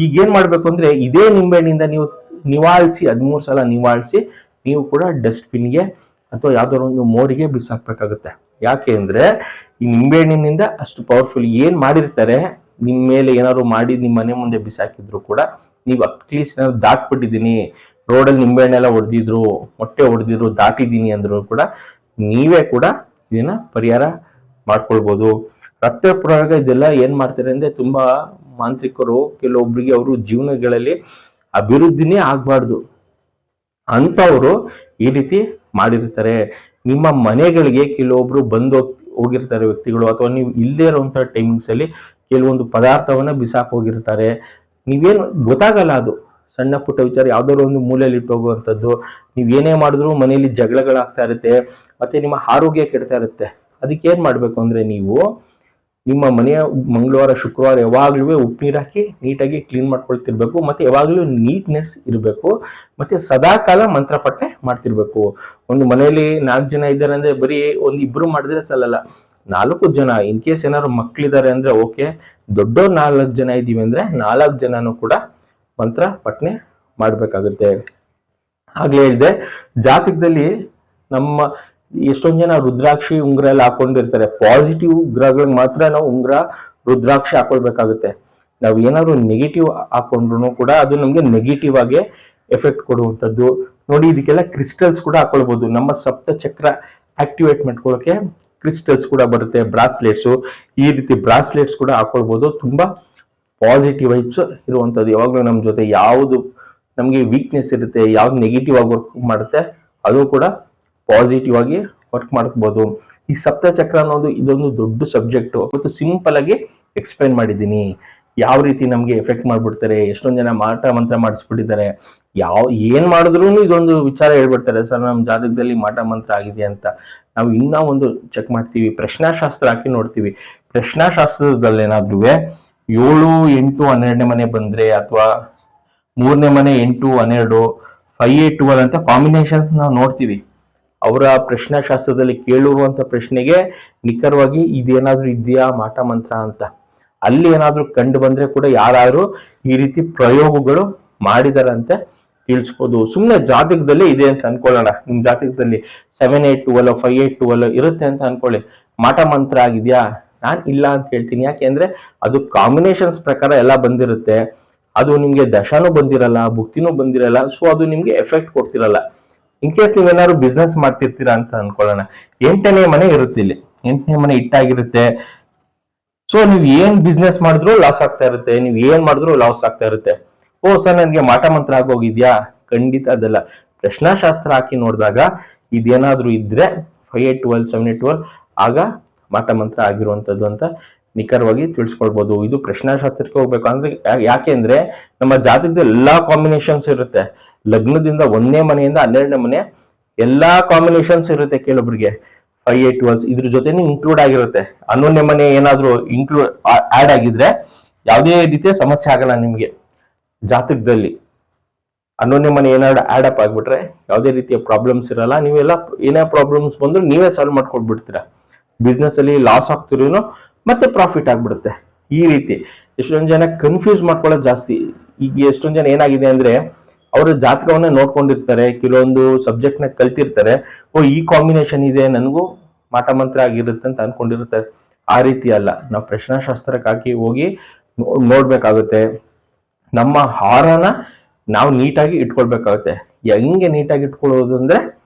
ಈಗ ಏನ್ ಮಾಡ್ಬೇಕು ಅಂದ್ರೆ, ಇದೇ ನಿಂಬೆಹಣ್ಣಿಂದ ನೀವು ನಿವಾಳಿಸಿ 13 ಸಲ ನಿವಾಳಿಸಿ ನೀವು ಕೂಡ ಡಸ್ಟ್ಬಿನ್ಗೆ ಅಥವಾ ಯಾವ್ದಾದ್ರು ಒಂದು ಮೋರಿಗೆ ಬಿಸಾಕ್ಬೇಕಾಗುತ್ತೆ. ಯಾಕೆ ಅಂದ್ರೆ ಈ ನಿಂಬೆಹಣ್ಣಿನಿಂದ ಅಷ್ಟು ಪವರ್ಫುಲ್. ಏನ್ ಮಾಡಿರ್ತಾರೆ ನಿಮ್ ಮೇಲೆ ಏನಾದ್ರು ಮಾಡಿ ನಿಮ್ ಮನೆ ಮುಂದೆ ಬಿಸಾಕಿದ್ರು ಕೂಡ, ನೀವು ಅಟ್ಲೀಸ್ಟ್ ಏನಾದ್ರು ದಾಟ್ಬಿಟ್ಟಿದೀನಿ, ರೋಡಲ್ಲಿ ನಿಂಬೆಹಣ್ಣೆಲ್ಲ ಹೊಡೆದಿದ್ರು, ಮೊಟ್ಟೆ ಹೊಡೆದಿದ್ರು, ದಾಟಿದೀನಿ ಅಂದ್ರು ಕೂಡ ನೀವೇ ಕೂಡ ಇದನ್ನ ಪರಿಹಾರ ಮಾಡ್ಕೊಳ್ಬೋದು. ರಕ್ತ ಪ್ರಯೋಗ ಇದೆಲ್ಲ ಏನ್ ಮಾಡ್ತಾರೆ ಅಂದ್ರೆ ತುಂಬಾ ಮಾಂತ್ರಿಕರು ಕೆಲವೊಬ್ಬರಿಗೆ ಅವರು ಜೀವನಗಳಲ್ಲಿ ಅಭಿವೃದ್ಧಿನೇ ಆಗ್ಬಾರ್ದು ಅಂತವ್ರು ಈ ರೀತಿ ಮಾಡಿರ್ತಾರೆ. ನಿಮ್ಮ ಮನೆಗಳಿಗೆ ಕೆಲವೊಬ್ರು ಬಂದು ಹೋಗಿರ್ತಾರೆ ವ್ಯಕ್ತಿಗಳು, ಅಥವಾ ನೀವು ಇಲ್ಲದೇ ಇರುವಂತಹ ಟೈಮಿಂಗ್ಸ್ ಅಲ್ಲಿ ಕೆಲವೊಂದು ಪದಾರ್ಥವನ್ನ ಬಿಸಾಕ್ ಹೋಗಿರ್ತಾರೆ. ನೀವೇನು ಗೊತ್ತಾಗಲ್ಲ, ಅದು ಸಣ್ಣ ಪುಟ್ಟ ವಿಚಾರ ಯಾವ್ದಾದ್ರು ಒಂದು ಮೂಲೆಯಲ್ಲಿ ಇಟ್ಟು ಹೋಗುವಂಥದ್ದು. ನೀವ್ ಏನೇ ಮಾಡಿದ್ರು ಮನೆಯಲ್ಲಿ ಜಗಳಗಳಾಗ್ತಾ ಇರುತ್ತೆ, ಮತ್ತೆ ನಿಮ್ಮ ಆರೋಗ್ಯ ಕೆಡ್ತಾ ಇರುತ್ತೆ. ಅದಕ್ಕೆ ಏನ್ ಮಾಡ್ಬೇಕು ಅಂದ್ರೆ, ನೀವು ನಿಮ್ಮ ಮನೆಯ ಮಂಗಳವಾರ ಶುಕ್ರವಾರ ಯಾವಾಗ್ಲೂ ಉಪ್ಪು ನೀರು ಹಾಕಿ ನೀಟಾಗಿ ಕ್ಲೀನ್ ಮಾಡ್ಕೊಳ್ತಿರ್ಬೇಕು, ಮತ್ತೆ ಯಾವಾಗ್ಲೂ ನೀಟ್ನೆಸ್ ಇರಬೇಕು, ಮತ್ತೆ ಸದಾಕಾಲ ಮಂತ್ರ ಪಠನೆ ಮಾಡ್ತಿರ್ಬೇಕು. ಒಂದು ಮನೆಯಲ್ಲಿ 4 ಜನ ಇದ್ದಾರೆ ಅಂದ್ರೆ ಬರೀ ಇಬ್ರು ಮಾಡಿದ್ರೆ ಸಲ್ಲಲ್ಲ, 4 ಜನ. ಇನ್ ಕೇಸ್ ಏನಾದ್ರು ಮಕ್ಳಿದ್ದಾರೆ ಅಂದ್ರೆ ಓಕೆ, ದೊಡ್ಡವ್ರು 4 ಜನ ಇದೀವಿ ಅಂದ್ರೆ 4 ಜನನು ಕೂಡ ಮಂತ್ರ ಪಠನೆ ಮಾಡ್ಬೇಕಾಗುತ್ತೆ. ಆಗ್ಲೇ ಹೇಳಿದೆ, ಜಾತಕದಲ್ಲಿ ನಮ್ಮ ಎಷ್ಟೊಂದ್ ಜನ ರುದ್ರಾಕ್ಷಿ ಉಂಗ್ರ ಎಲ್ಲ ಹಾಕೊಂಡಿರ್ತಾರೆ. ಪಾಸಿಟಿವ್ ಗ್ರಹಗಳಿಗೆ ಮಾತ್ರ ನಾವು ಉಂಗ್ರ ರುದ್ರಾಕ್ಷಿ ಹಾಕೊಳ್ಬೇಕಾಗುತ್ತೆ. ನಾವು ಏನಾದ್ರು ನೆಗೆಟಿವ್ ಹಾಕೊಂಡ್ರು ಕೂಡ ಅದು ನಮ್ಗೆ ನೆಗೆಟಿವ್ ಆಗಿ ಎಫೆಕ್ಟ್ ಕೊಡುವಂಥದ್ದು. ನೋಡಿ, ಇದಕ್ಕೆಲ್ಲ ಕ್ರಿಸ್ಟಲ್ಸ್ ಕೂಡ ಹಾಕೊಳ್ಬಹುದು. ನಮ್ಮ ಸಪ್ತ ಚಕ್ರ ಆಕ್ಟಿವೇಟ್ ಮಾಡ್ಕೊಳ್ಳೋಕೆ ಕ್ರಿಸ್ಟಲ್ಸ್ ಕೂಡ ಬರುತ್ತೆ, ಬ್ರಾಸ್ಲೆಟ್ಸ್. ಈ ರೀತಿ ಬ್ರಾಸ್ಲೆಟ್ಸ್ ಕೂಡ ಹಾಕೊಳ್ಬಹುದು. ತುಂಬಾ ಪಾಸಿಟಿವ್ ವೈಬ್ಸ್ ಇರುವಂತದ್ದು. ಯಾವಾಗಲೂ ನಮ್ಮ ಜೊತೆ ಯಾವುದು ನಮ್ಗೆ ವೀಕ್ನೆಸ್ ಇರುತ್ತೆ, ಯಾವ್ದು ನೆಗೆಟಿವ್ ಆಗಿ ವರ್ಕ್ ಮಾಡುತ್ತೆ, ಅದು ಕೂಡ ಪಾಸಿಟಿವ್ ಆಗಿ ವರ್ಕ್ ಮಾಡ್ಕೋಬಹುದು. ಈ ಸಪ್ತಚಕ್ರ ಅನ್ನೋದು ಇದೊಂದು ದೊಡ್ಡ ಸಬ್ಜೆಕ್ಟ್. ಮತ್ತು ಸಿಂಪಲ್ ಆಗಿ ಎಕ್ಸ್ಪ್ಲೈನ್ ಮಾಡಿದ್ದೀನಿ, ಯಾವ ರೀತಿ ನಮ್ಗೆ ಎಫೆಕ್ಟ್ ಮಾಡ್ಬಿಡ್ತಾರೆ. ಎಷ್ಟೊಂದ್ ಜನ ಮಾಟ ಮಂತ್ರ ಮಾಡಿಸ್ಬಿಟ್ಟಿದ್ದಾರೆ. ಏನ್ ಮಾಡಿದ್ರು ಇದೊಂದು ವಿಚಾರ ಹೇಳ್ಬಿಡ್ತಾರೆ, ಸರ್ ನಮ್ಮ ಜಾತಕದಲ್ಲಿ ಮಾಟ ಮಂತ್ರ ಆಗಿದೆ ಅಂತ. ನಾವು ಇನ್ನ ಒಂದು ಚೆಕ್ ಮಾಡ್ತೀವಿ, ಪ್ರಶ್ನಾಶಾಸ್ತ್ರ ಹಾಕಿ ನೋಡ್ತೀವಿ. ಪ್ರಶ್ನಾಶಾಸ್ತ್ರದಲ್ಲಿ ಏನಾದ್ರೂ 7, 8, 12ನೇ ಮನೆ ಬಂದ್ರೆ, ಅಥವಾ 3ನೇ ಮನೆ 8, 12, 5, 8, 12 ಅಂತ ಕಾಂಬಿನೇಷನ್ಸ್ ನಾವು ನೋಡ್ತೀವಿ. ಅವರ ಪ್ರಶ್ನಾಶಾಸ್ತ್ರದಲ್ಲಿ ಕೇಳಿರುವಂತ ಪ್ರಶ್ನೆಗೆ ನಿಖರವಾಗಿ ಇದೇನಾದ್ರೂ ಇದೆಯಾ ಮಾಟ ಮಂತ್ರ ಅಂತ ಅಲ್ಲಿ ಏನಾದ್ರೂ ಕಂಡು ಬಂದ್ರೆ ಕೂಡ ಯಾರು ಈ ರೀತಿ ಪ್ರಯೋಗಗಳು ಮಾಡಿದಾರಂತೆ ತಿಳಿಸ್ಬೋದು. ಸುಮ್ಮನೆ ಜಾತಕದಲ್ಲಿ ಇದೆ ಅಂತ ಅನ್ಕೊಳ್ಳೋಣ, ನಿಮ್ ಜಾತಕದಲ್ಲಿ 7, 8, 12, 5, 8, 12 ಇರುತ್ತೆ ಅಂತ ಅನ್ಕೊಳ್ಳಿ. ಮಾಟ ಮಂತ್ರ ಆಗಿದ್ಯಾ? ನಾನ್ ಇಲ್ಲ ಅಂತ ಹೇಳ್ತೀನಿ. ಯಾಕೆಂದ್ರೆ ಅದು ಕಾಂಬಿನೇಷನ್ಸ್ ಪ್ರಕಾರ ಎಲ್ಲ ಬಂದಿರುತ್ತೆ. ಅದು ನಿಮ್ಗೆ ದಶಾನೂ ಬಂದಿರಲ್ಲ, ಭುಕ್ತಿನೂ ಬಂದಿರಲ್ಲ, ಸೊ ಅದು ನಿಮ್ಗೆ ಎಫೆಕ್ಟ್ ಕೊಡ್ತಿರಲ್ಲ. ಇನ್ ಕೇಸ್ ನೀವೇನಾದ್ರು ಬಿಸ್ನೆಸ್ ಮಾಡ್ತಿರ್ತೀರಾ ಅಂತ ಅನ್ಕೊಳ್ಳೋಣ, 8ನೇ ಮನೆ ಇರುತ್ತೆ ಇಲ್ಲಿ, 8ನೇ ಮನೆ ಇಟ್ಟಾಗಿರುತ್ತೆ. ಸೊ ನೀವ್ ಏನ್ ಬಿಸ್ನೆಸ್ ಮಾಡಿದ್ರು ಲಾಸ್ ಆಗ್ತಾ ಇರುತ್ತೆ, ನೀವ್ ಏನ್ ಮಾಡಿದ್ರು ಲಾಸ್ ಆಗ್ತಾ ಇರುತ್ತೆ. ಓ ಸರ್ ನನ್ಗೆ ಮಾಟ ಮಂತ್ರ ಆಗೋಗಿದ್ಯಾ? ಖಂಡಿತ ಅದಲ್ಲ. ಪ್ರಶ್ನಾಶಾಸ್ತ್ರ ಹಾಕಿ ನೋಡಿದಾಗ ಇದೇನಾದ್ರೂ ಇದ್ರೆ 5, 8, 12, 7, 8, 12 ಆಗ ಮಾಟ ಮಂತ್ರ ಆಗಿರುವಂತದ್ದು ಅಂತ ನಿಖರವಾಗಿ ತಿಳಿಸ್ಕೊಳ್ಬಹುದು. ಇದು ಪ್ರಶ್ನಾಶಾಸ್ತ್ರಕ್ಕೆ ಹೋಗ್ಬೇಕು ಅಂದ್ರೆ, ಯಾಕೆ ಅಂದ್ರೆ ನಮ್ಮ ಜಾತಕದ ಎಲ್ಲಾ ಕಾಂಬಿನೇಷನ್ಸ್ ಇರುತ್ತೆ. ಲಗ್ನದಿಂದ 1ನೇ ಮನೆಯಿಂದ 12ನೇ ಮನೆ ಎಲ್ಲಾ ಕಾಂಬಿನೇಷನ್ಸ್ ಇರುತ್ತೆ. ಕೆಲವೊಬ್ಬರಿಗೆ 5, 8, 12 ಇದ್ರ ಜೊತೆನೆ ಇನ್ಕ್ಲೂಡ್ ಆಗಿರುತ್ತೆ. 11ನೇ ಮನೆ ಏನಾದ್ರೂ ಆಡ್ ಆಗಿದ್ರೆ ಯಾವುದೇ ರೀತಿಯ ಸಮಸ್ಯೆ ಆಗಲ್ಲ ನಿಮ್ಗೆ. ಜಾತಕದಲ್ಲಿ 11ನೇ ಮನೆ ಏನಾದ್ರು ಆಡ್ ಅಪ್ ಆಗ್ಬಿಟ್ರೆ ಯಾವುದೇ ರೀತಿಯ ಪ್ರಾಬ್ಲಮ್ಸ್ ಇರಲ್ಲ. ನೀವೆಲ್ಲ ಏನೇ ಪ್ರಾಬ್ಲಮ್ಸ್ ಬಂದ್ರು ನೀವೇ ಸಾಲ್ವ್ ಮಾಡ್ಕೊಳ್ಬಿಡ್ತೀರಾ. ಬಿಸ್ನೆಸ್ ಅಲ್ಲಿ ಲಾಸ್ ಆಗ್ತಿರೋ ಮತ್ತೆ ಪ್ರಾಫಿಟ್ ಆಗ್ಬಿಡುತ್ತೆ. ಈ ರೀತಿ ಎಷ್ಟೊಂದ್ ಜನ ಕನ್ಫ್ಯೂಸ್ ಮಾಡ್ಕೊಳ್ಳೋದು ಜಾಸ್ತಿ. ಈಗ ಎಷ್ಟೊಂದ್ ಜನ ಏನಾಗಿದೆ ಅಂದ್ರೆ, ಅವರು ಜಾತಕವನ್ನ ನೋಡ್ಕೊಂಡಿರ್ತಾರೆ, ಕೆಲವೊಂದು ಸಬ್ಜೆಕ್ಟ್ ನ ಕಲ್ತಿರ್ತಾರೆ. ಓ ಈ ಕಾಂಬಿನೇಷನ್ ಇದೆ, ನನಗೂ ಮಾಟ ಮಂತ್ರ ಆಗಿರುತ್ತೆ ಅಂತ ಅನ್ಕೊಂಡಿರ್ತಾರೆ. ಆ ರೀತಿ ಅಲ್ಲ. ನಾವು ಪ್ರಶ್ನಾಶಾಸ್ತ್ರಕ್ಕೆ ಹಾಕಿ ಹೋಗಿ ನೋಡ್ಬೇಕಾಗುತ್ತೆ. ನಮ್ಮ ಹಾರನ ನಾವು ನೀಟಾಗಿ ಇಟ್ಕೊಳ್ಬೇಕಾಗುತ್ತೆ. ಹೆಂಗೆ ನೀಟಾಗಿ ಇಟ್ಕೊಳ್ಳೋದು ಅಂದ್ರೆ,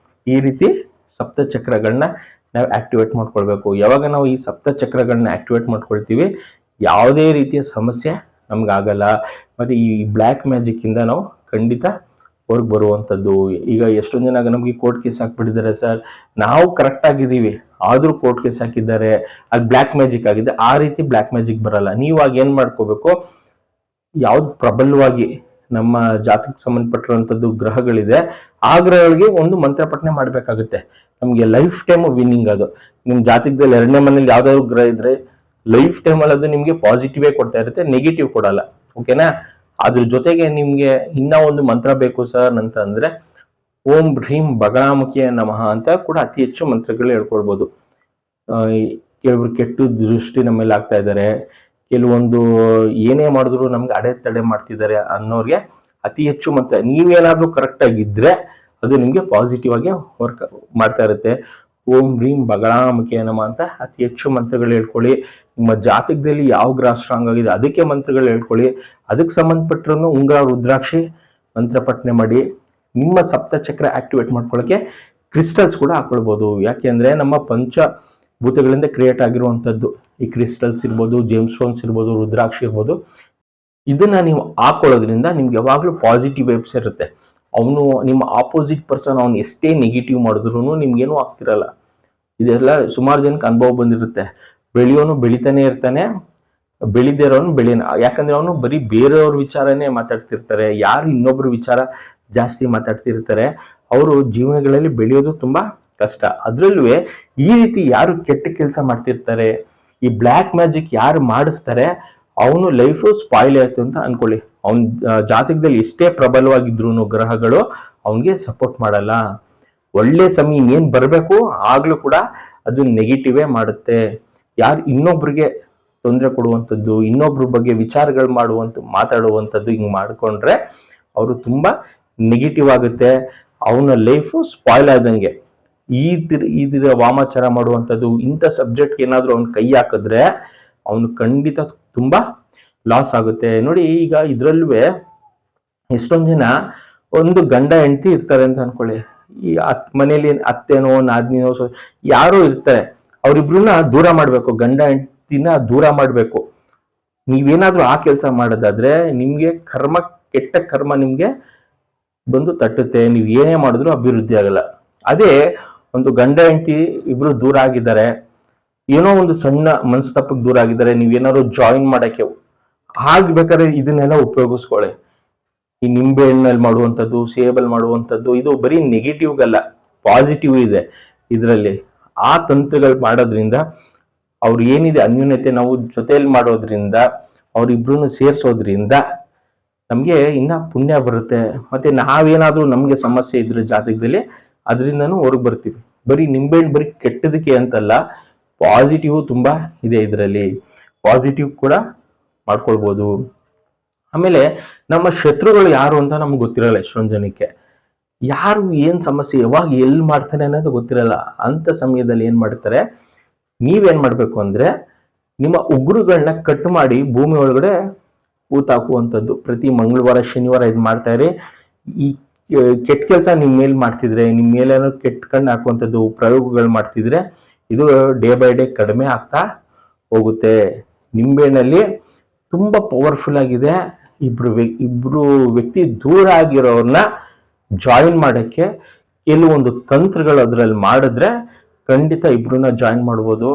ಈ ರೀತಿ ಸಪ್ತ ಚಕ್ರಗಳನ್ನ ನಾವು ಆಕ್ಟಿವೇಟ್ ಮಾಡ್ಕೊಳ್ಬೇಕು. ಯಾವಾಗ ನಾವು ಈ ಸಪ್ತ ಚಕ್ರಗಳನ್ನ ಆಕ್ಟಿವೇಟ್ ಮಾಡ್ಕೊಳ್ತೀವಿ, ಯಾವುದೇ ರೀತಿಯ ಸಮಸ್ಯೆ ನಮ್ಗಾಗಲ್ಲ. ಮತ್ತೆ ಈ ಬ್ಲ್ಯಾಕ್ ಮ್ಯಾಜಿಕ್ ಇಂದ ನಾವು ಖಂಡಿತ ಹೊರಗೆ ಬರುವಂತದ್ದು. ಈಗ ಎಷ್ಟೊಂದ್ ಜನ ನಮ್ಗೆ ಕೋರ್ಟ್ ಕೇಸ್ ಹಾಕ್ಬಿಟ್ಟಿದ್ದಾರೆ, ಸರ್ ನಾವು ಕರೆಕ್ಟ್ ಆಗಿದ್ದೀವಿ ಆದ್ರೂ ಕೋರ್ಟ್ ಕೇಸ್ ಹಾಕಿದ್ದಾರೆ, ಅದು ಬ್ಲ್ಯಾಕ್ ಮ್ಯಾಜಿಕ್ ಆಗಿದೆ. ಆ ರೀತಿ ಬ್ಲ್ಯಾಕ್ ಮ್ಯಾಜಿಕ್ ಬರಲ್ಲ. ನೀವಾಗ ಏನ್ ಮಾಡ್ಕೋಬೇಕು, ಯಾವ್ದು ಪ್ರಬಲವಾಗಿ ನಮ್ಮ ಜಾತಕಕ್ಕೆ ಸಂಬಂಧಪಟ್ಟಿರುವಂತದ್ದು ಗ್ರಹಗಳಿದೆ, ಆ ಗ್ರಹಗಳಿಗೆ ಒಂದು ಮಂತ್ರ ಪಠನೆ ಮಾಡ್ಬೇಕಾಗುತ್ತೆ. ನಮ್ಗೆ ಲೈಫ್ ಟೈಮ್ ವಿನ್ನಿಂಗ್ ಅದು. ನಿಮ್ ಜಾತಕದಲ್ಲಿ 2ನೇ ಮನೇಲಿ ಯಾವ್ದಾದ್ರು ಗ್ರಹ ಇದ್ರೆ ಲೈಫ್ ಟೈಮ್ ಅಲ್ಲಿ ಅದು ನಿಮ್ಗೆ ಪಾಸಿಟಿವ್ ಕೊಡ್ತಾ ಇರುತ್ತೆ, ನೆಗೆಟಿವ್ ಕೊಡಲ್ಲ. ಓಕೆನಾ? ಅದ್ರ ಜೊತೆಗೆ ನಿಮ್ಗೆ ಇನ್ನ ಒಂದು ಮಂತ್ರ ಬೇಕು ಸರ್ ಅಂತ ಅಂದ್ರೆ, ಓಂ ಹ್ರೀಂ ಬಗಲಾಮುಖಿಯ ನಮಃ ಅಂತ ಕೂಡ ಅತಿ ಹೆಚ್ಚು ಮಂತ್ರಗಳು ಹೇಳ್ಕೊಳ್ಬಹುದು. ಕೆಲವರು ಕೆಟ್ಟ ದೃಷ್ಟಿ ನಮ್ಮ ಮೇಲೆ ಆಗ್ತಾ ಇದ್ದಾರೆ, ಕೆಲವೊಂದು ಏನೇ ಮಾಡಿದ್ರು ನಮ್ಗೆ ಅಡೆತಡೆ ಮಾಡ್ತಿದ್ದಾರೆ ಅನ್ನೋರ್ಗೆ ಅತಿ ಹೆಚ್ಚು ಮಂತ್ರ. ನೀವೇನಾದ್ರೂ ಕರೆಕ್ಟ್ ಆಗಿದ್ರೆ ಅದು ನಿಮ್ಗೆ ಪಾಸಿಟಿವ್ ಆಗಿ ವರ್ಕ್ ಮಾಡ್ತಾ ಇರುತ್ತೆ. ಓಂ ಹ್ರೀಂ ಬಗಲಾಮುಖಿಯ ನಮಃ ಅಂತ ಅತಿ ಹೆಚ್ಚು ಮಂತ್ರಗಳು ಹೇಳ್ಕೊಳ್ಳಿ. ನಿಮ್ಮ ಜಾತಕದಲ್ಲಿ ಯಾವ ಗ್ರಹ ಸ್ಟ್ರಾಂಗ್ ಆಗಿದೆ ಅದಕ್ಕೆ ಮಂತ್ರಗಳು ಹೇಳ್ಕೊಳ್ಳಿ. ಅದಕ್ಕೆ ಸಂಬಂಧಪಟ್ಟಿರೋ ಉಂಗುರ ರುದ್ರಾಕ್ಷಿ ಮಂತ್ರ ಪಠನೆ ಮಾಡಿ. ನಿಮ್ಮ ಸಪ್ತ ಚಕ್ರ ಆಕ್ಟಿವೇಟ್ ಮಾಡ್ಕೊಳ್ಳೋಕೆ ಕ್ರಿಸ್ಟಲ್ಸ್ ಕೂಡ ಹಾಕೊಳ್ಬೋದು. ಯಾಕೆಂದ್ರೆ ನಮ್ಮ ಪಂಚಭೂತಗಳಿಂದ ಕ್ರಿಯೇಟ್ ಆಗಿರುವಂಥದ್ದು ಈ ಕ್ರಿಸ್ಟಲ್ಸ್ ಇರ್ಬೋದು, ಜೇಮ್ಸ್ ಸ್ಟೋನ್ಸ್ ಇರ್ಬೋದು, ರುದ್ರಾಕ್ಷಿ ಇರ್ಬೋದು. ಇದನ್ನ ನೀವು ಹಾಕೊಳ್ಳೋದ್ರಿಂದ ನಿಮ್ಗೆ ಯಾವಾಗಲೂ ಪಾಸಿಟಿವ್ ವೈಬ್ಸ್ ಇರುತ್ತೆ. ಅವನು ನಿಮ್ಮ ಆಪೋಸಿಟ್ ಪರ್ಸನ್ ಅವ್ನು ಎಷ್ಟೇ ನೆಗೆಟಿವ್ ಮಾಡಿದ್ರು ನಿಮ್ಗೇನು ಆಗ್ತಿರಲ್ಲ. ಇದೆಲ್ಲ ಸುಮಾರು ಜನಕ್ಕೆ ಅನುಭವ ಬಂದಿರುತ್ತೆ. ಬೆಳೆಯೋನು ಬೆಳಿತಾನೆ ಇರ್ತಾನೆ, ಬೆಳಿದೇ ಇರೋನು ಬೆಳೆಯೋನು. ಯಾಕಂದ್ರೆ ಅವನು ಬರೀ ಬೇರೆಯವ್ರ ವಿಚಾರನೇ ಮಾತಾಡ್ತಿರ್ತಾರೆ. ಯಾರು ಇನ್ನೊಬ್ರ ವಿಚಾರ ಜಾಸ್ತಿ ಮಾತಾಡ್ತಿರ್ತಾರೆ ಅವರು ಜೀವನಗಳಲ್ಲಿ ಬೆಳೆಯೋದು ತುಂಬಾ ಕಷ್ಟ. ಅದ್ರಲ್ಲೂ ಈ ರೀತಿ ಯಾರು ಕೆಟ್ಟ ಕೆಲಸ ಮಾಡ್ತಿರ್ತಾರೆ, ಈ ಬ್ಲ್ಯಾಕ್ ಮ್ಯಾಜಿಕ್ ಯಾರು ಮಾಡಿಸ್ತಾರೆ, ಅವನು ಲೈಫು ಸ್ಪಾಯ್ಲ್ ಆಯ್ತು ಅಂತ ಅನ್ಕೊಳ್ಳಿ. ಅವನ ಜಾತಕದಲ್ಲಿ ಎಷ್ಟೇ ಪ್ರಬಲವಾಗಿದ್ರು ಗ್ರಹಗಳು ಅವನಿಗೆ ಸಪೋರ್ಟ್ ಮಾಡಲ್ಲ. ಒಳ್ಳೆ ಸಮಯ ಏನ್ ಬರಬೇಕು ಆಗ್ಲೂ ಕೂಡ ಅದು ನೆಗೆಟಿವೇ ಮಾಡುತ್ತೆ. ಯಾರು ಇನ್ನೊಬ್ರಿಗೆ ತೊಂದರೆ ಕೊಡುವಂಥದ್ದು, ಇನ್ನೊಬ್ರ ಬಗ್ಗೆ ವಿಚಾರಗಳು ಮಾತಾಡುವಂಥದ್ದು ಹಿಂಗ್ ಮಾಡ್ಕೊಂಡ್ರೆ ಅವರು ತುಂಬಾ ನೆಗೆಟಿವ್ ಆಗುತ್ತೆ. ಅವನ ಲೈಫು ಸ್ಪಾಯ್ಲ್ ಆದಂಗೆ. ಈ ವಾಮಾಚಾರ ಮಾಡುವಂಥದ್ದು, ಇಂಥ ಸಬ್ಜೆಕ್ಟ್ ಏನಾದ್ರು ಅವ್ನ ಕೈ ಹಾಕಿದ್ರೆ ಅವನು ಖಂಡಿತ ತುಂಬಾ ಲಾಸ್ ಆಗುತ್ತೆ. ನೋಡಿ, ಈಗ ಇದ್ರಲ್ಲೂ ಎಷ್ಟೊಂದ್ ಜನ ಒಂದು ಗಂಡ ಹೆಂಡತಿ ಇರ್ತಾರೆ ಅಂತ ಅನ್ಕೊಳ್ಳಿ. ಈ ಮನೇಲಿ ಅತ್ತೆನೋ ನಾದ್ನಿನೋ ಯಾರೋ ಇರ್ತಾರೆ. ಅವ್ರಿಬ್ರನ್ನ ದೂರ ಮಾಡ್ಬೇಕು, ಗಂಡ ಹೆಂಡತಿನ ದೂರ ಮಾಡ್ಬೇಕು. ನೀವೇನಾದ್ರೂ ಆ ಕೆಲಸ ಮಾಡೋದಾದ್ರೆ ನಿಮ್ಗೆ ಕರ್ಮ, ಕೆಟ್ಟ ಕರ್ಮ ನಿಮ್ಗೆ ಬಂದು ತಟ್ಟುತ್ತೆ. ನೀವ್ ಏನೇ ಮಾಡಿದ್ರು ಅಭಿವೃದ್ಧಿ ಆಗಲ್ಲ. ಅದೇ ಒಂದು ಗಂಡ ಹೆಂಡತಿ ಇಬ್ರು ದೂರ ಆಗಿದ್ದಾರೆ, ಏನೋ ಒಂದು ಸಣ್ಣ ಮನಸ್ತಪ್ಪಕ್ಕೆ ದೂರ ಆಗಿದ್ದಾರೆ, ನೀವೇನಾದ್ರು ಜಾಯಿನ್ ಮಾಡಕ್ಕೆ ಆಗ್ಬೇಕಾದ್ರೆ ಇದನ್ನೆಲ್ಲ ಉಪಯೋಗಿಸ್ಕೊಳ್ಳಿ. ಈ ನಿಂಬೆ ಹಣ್ಣಲ್ಲಿ ಮಾಡುವಂಥದ್ದು, ಸೇಬಲ್ ಮಾಡುವಂಥದ್ದು, ಇದು ಬರೀ ನೆಗೆಟಿವ್ಗಲ್ಲ, ಪಾಸಿಟಿವ್ ಇದೆ ಇದರಲ್ಲಿ. ಆ ತಂತ್ರಗಳು ಮಾಡೋದ್ರಿಂದ ಅವ್ರು ಏನಿದೆ ಅನ್ಯೂನ್ಯತೆ ನಾವು ಜೊತೆಯಲ್ಲಿ ಮಾಡೋದ್ರಿಂದ, ಅವ್ರಿಬ್ರು ಸೇರಿಸೋದ್ರಿಂದ ನಮ್ಗೆ ಇನ್ನ ಪುಣ್ಯ ಬರುತ್ತೆ. ಮತ್ತೆ ನಾವೇನಾದ್ರೂ ನಮ್ಗೆ ಸಮಸ್ಯೆ ಇದ್ರೆ ಜಾತಕದಲ್ಲಿ ಅದರಿಂದನೂ ಹೊರಗೆ ಬರ್ತೀವಿ. ಬರೀ ನಿಂಬೆಹಣ್ಣು ಬರೀ ಕೆಟ್ಟದಕ್ಕೆ ಅಂತಲ್ಲ, ಪಾಸಿಟಿವ್ ತುಂಬಾ ಇದೆ ಇದರಲ್ಲಿ. ಪಾಸಿಟಿವ್ ಕೂಡ ಮಾಡ್ಕೊಳ್ಬೋದು. ಆಮೇಲೆ ನಮ್ಮ ಶತ್ರುಗಳು ಯಾರು ಅಂತ ನಮ್ಗೆ ಗೊತ್ತಿರಲ್ಲ. ಎಷ್ಟೊಂದು ಜನಕ್ಕೆ ಯಾರು ಏನ್ ಸಮಸ್ಯೆ ಯಾವಾಗ ಎಲ್ಲಿ ಮಾಡ್ತಾನೆ ಅನ್ನೋದು ಗೊತ್ತಿರಲ್ಲ. ಅಂತ ಸಮಯದಲ್ಲಿ ಏನ್ ಮಾಡ್ತಾರೆ, ನೀವೇನ್ ಮಾಡ್ಬೇಕು ಅಂದ್ರೆ ನಿಮ್ಮ ಉಗುರುಗಳನ್ನ ಕಟ್ ಮಾಡಿ ಭೂಮಿ ಒಳಗಡೆ ಊತಾಕುವಂಥದ್ದು. ಪ್ರತಿ ಮಂಗಳವಾರ ಶನಿವಾರ ಇದು ಮಾಡ್ತಾ ಇರಿ. ಈ ಕೆಟ್ಟ ಕೆಲಸ ನಿಮ್ ಮೇಲ್ ಮಾಡ್ತಿದ್ರೆ, ನಿಮ್ ಮೇಲೆ ಕೆಟ್ಟ ಕಣ್ಣು ಹಾಕುವಂಥದ್ದು ಪ್ರಯೋಗಗಳು ಮಾಡ್ತಿದ್ರೆ ಇದು ಡೇ ಬೈ ಡೇ ಕಡಿಮೆ ಆಗ್ತಾ ಹೋಗುತ್ತೆ. ನಿಂಬೆಹಣ್ಣಲ್ಲಿ ತುಂಬಾ ಪವರ್ಫುಲ್ ಆಗಿದೆ. ಇಬ್ರು ವ್ಯಕ್ತಿ ದೂರ ಆಗಿರೋರ್ನ ಜಾಯಿನ್ ಮಾಡಕ್ಕೆ ಕೆಲವೊಂದು ತಂತ್ರಗಳು ಅದ್ರಲ್ಲಿ ಮಾಡಿದ್ರೆ ಖಂಡಿತ ಇಬ್ರನ್ನ ಜಾಯಿನ್ ಮಾಡ್ಬೋದು.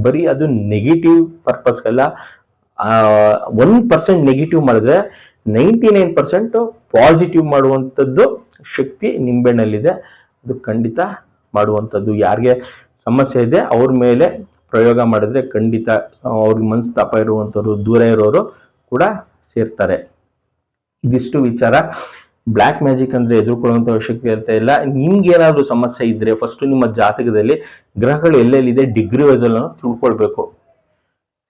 ಬರೀ ಅದು ನೆಗೆಟಿವ್ ಪರ್ಪಸ್ಗಲ್ಲ. 1% ನೆಗೆಟಿವ್ ಮಾಡಿದ್ರೆ 99% ಪಾಸಿಟಿವ್ ಮಾಡುವಂಥದ್ದು ಶಕ್ತಿ ನಿಂಬೆಹಣ್ಣಲ್ಲಿದೆ. ಅದು ಖಂಡಿತ ಮಾಡುವಂಥದ್ದು. ಯಾರಿಗೆ ಸಮಸ್ಯೆ ಇದೆ ಅವ್ರ ಮೇಲೆ ಪ್ರಯೋಗ ಮಾಡಿದ್ರೆ ಖಂಡಿತ ಅವ್ರಿಗೆ ಮನಸ್ತಾಪ ಇರುವಂಥವ್ರು, ದೂರ ಇರೋರು ಕೂಡ ಸೇರ್ತಾರೆ. ಇದಿಷ್ಟು ವಿಚಾರ. ಬ್ಲ್ಯಾಕ್ ಮ್ಯಾಜಿಕ್ ಅಂದ್ರೆ ಎದುರ್ಕೊಳ್ಳುವಂತ ಅವಶ್ಯಕತೆ ಇರ್ತಾ ಇಲ್ಲ. ನಿಮ್ಗೆ ಏನಾದ್ರು ಸಮಸ್ಯೆ ಇದ್ರೆ ಫಸ್ಟ್ ನಿಮ್ಮ ಜಾತಕದಲ್ಲಿ ಗ್ರಹಗಳು ಎಲ್ಲೆಲ್ಲಿದೆ ಡಿಗ್ರಿ ವೈಸ್ ಅನ್ನು ತಿಳ್ಕೊಳ್ಬೇಕು.